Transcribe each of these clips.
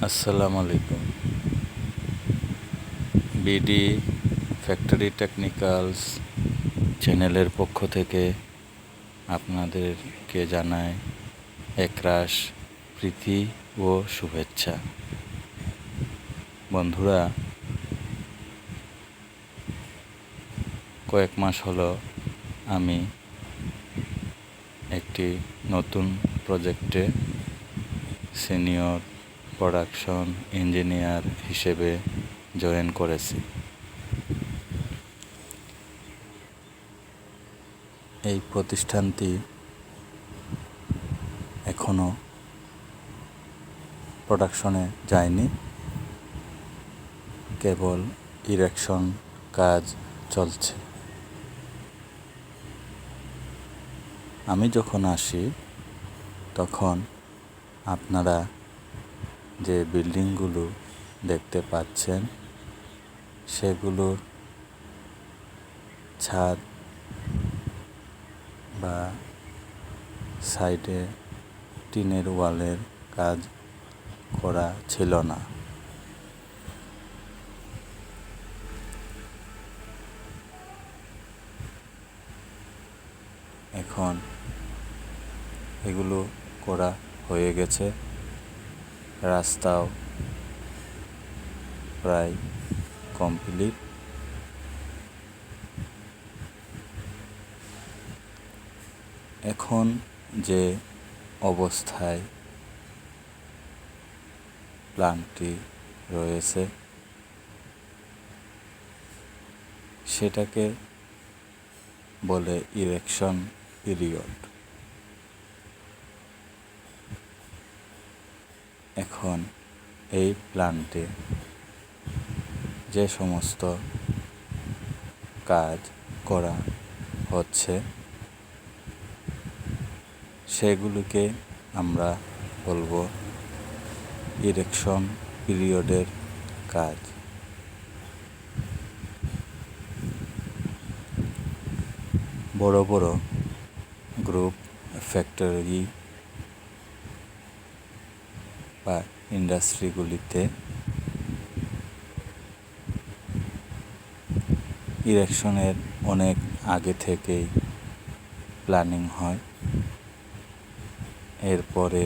আসসালামু আলাইকুম। BD factory technicals চ্যানেলের পক্ষ থেকে আপনাদেরকে জানাই একরাশ প্রীতি ও শুভেচ্ছা। বন্ধুরা, কয়েক মাস হলো আমি একটি নতুন প্রজেক্টে সিনিয়র প্রোডাকশন ইঞ্জিনিয়ার হিসেবে জয়েন করেছি। এই প্রতিষ্ঠানটি এখনও প্রোডাকশনে যায়নি, কেবল ইরেকশন কাজ চলছে। আমি যখন আসি তখন আপনারা যে বিল্ডিংগুলো দেখতে পাচ্ছেন সেগুলোর ছাদ বা সাইডে টিনের ওয়ালের কাজ করা ছিল না। এখন এগুলো করা হয়ে গেছে, রাস্তাও প্রায় কমপ্লিট। এখন যে অবস্থায় প্ল্যান্টটি রয়েছে সেটাকে বলে ইরেকশন পিরিয়ড। এখন এই প্ল্যান্টে যে সমস্ত কাজ করা হচ্ছে সেগুলোকে আমরা বলবো ইরেকশন পিরিয়ডের কাজ। বড় বড় গ্রুপ ফ্যাক্টরি বা ইন্ডাস্ট্রিগুলিতে ইরেকশনের অনেক আগে থেকেই প্ল্যানিং হয়। এরপরে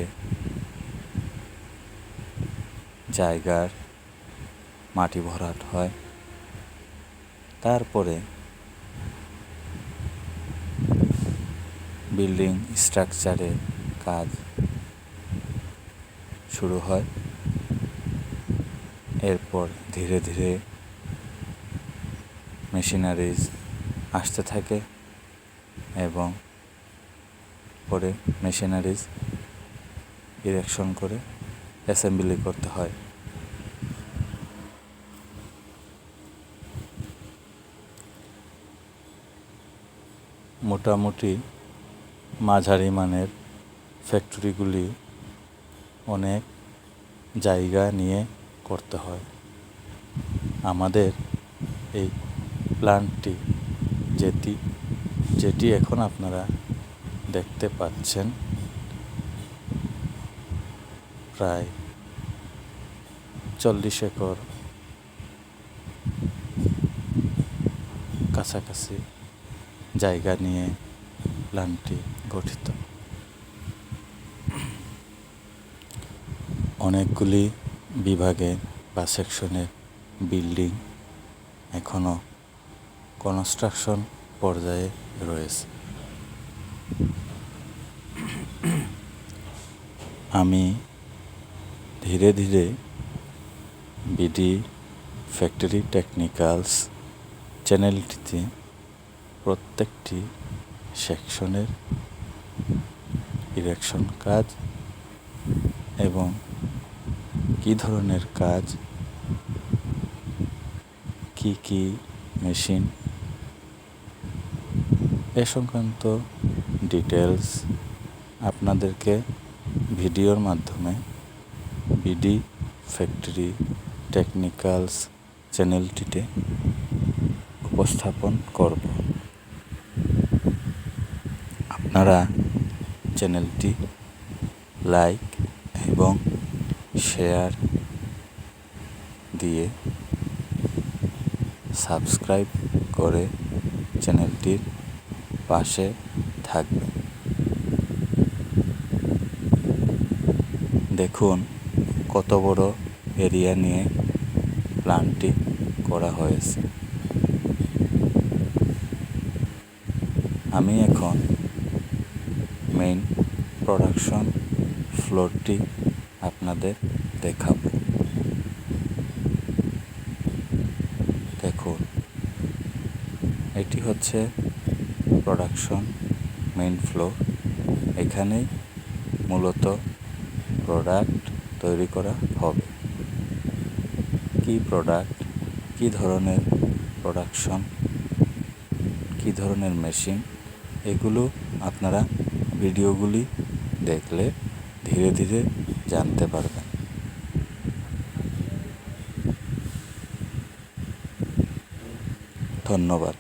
জায়গার মাটি ভরাট হয়, তারপরে বিল্ডিং স্ট্রাকচারের কাজ শুরু হয়। এরপর ধীরে ধীরে মেশিনারিজ আসতে থাকে এবং পরে মেশিনারিজ ইরেকশন করে অ্যাসেম্বলি করতে হয়। মোটামুটি মাঝারি মানের ফ্যাক্টরিগুলি অনেক জায়গা নিয়ে করতে হয়। আমাদের এই প্ল্যান্টটি যেটি এখন আপনারা দেখতে পাচ্ছেন প্রায় 40 একর কাছাকাছি জায়গা নিয়ে প্ল্যান্টটি গঠিত। অনেকগুলি বিভাগে বা সেকশনের বিল্ডিং এখনও কনস্ট্রাকশন পর্যায়ে রয়েছে। আমি ধীরে ধীরে বিডি ফ্যাক্টরি টেকনিক্যালস চ্যানেলটিতে প্রত্যেকটি সেকশনের ইরেকশন কাজ এবং কী ধরনের কাজ, কি কি মেশিন এ সংক্রান্ত ডিটেলস আপনাদেরকে ভিডিওর মাধ্যমে বিডি ফ্যাক্টরি টেকনিক্যালস চ্যানেলটিতে উপস্থাপন করব। আপনারা চ্যানেলটি লাইক এবং শেয়ার দিয়ে সাবস্ক্রাইব করে চ্যানেলটির পাশে থাকবেন। দেখুন কত বড় এরিয়া নিয়ে প্ল্যানটি করা হয়েছে। আমি এখন মেইন প্রোডাকশন ফ্লোরটি আপনাদের দেখাবো। দেখুন, এটি হচ্ছে প্রোডাকশন মেইন ফ্লোর। এখানেই মূলত প্রোডাক্ট তৈরি করা হবে। কি প্রোডাক্ট, কি ধরনের প্রোডাকশন, কি ধরনের মেশিন, এগুলো আপনারা ভিডিওগুলি দেখলে ধীরে ধীরে জানতে পারবেন। ধন্যবাদ।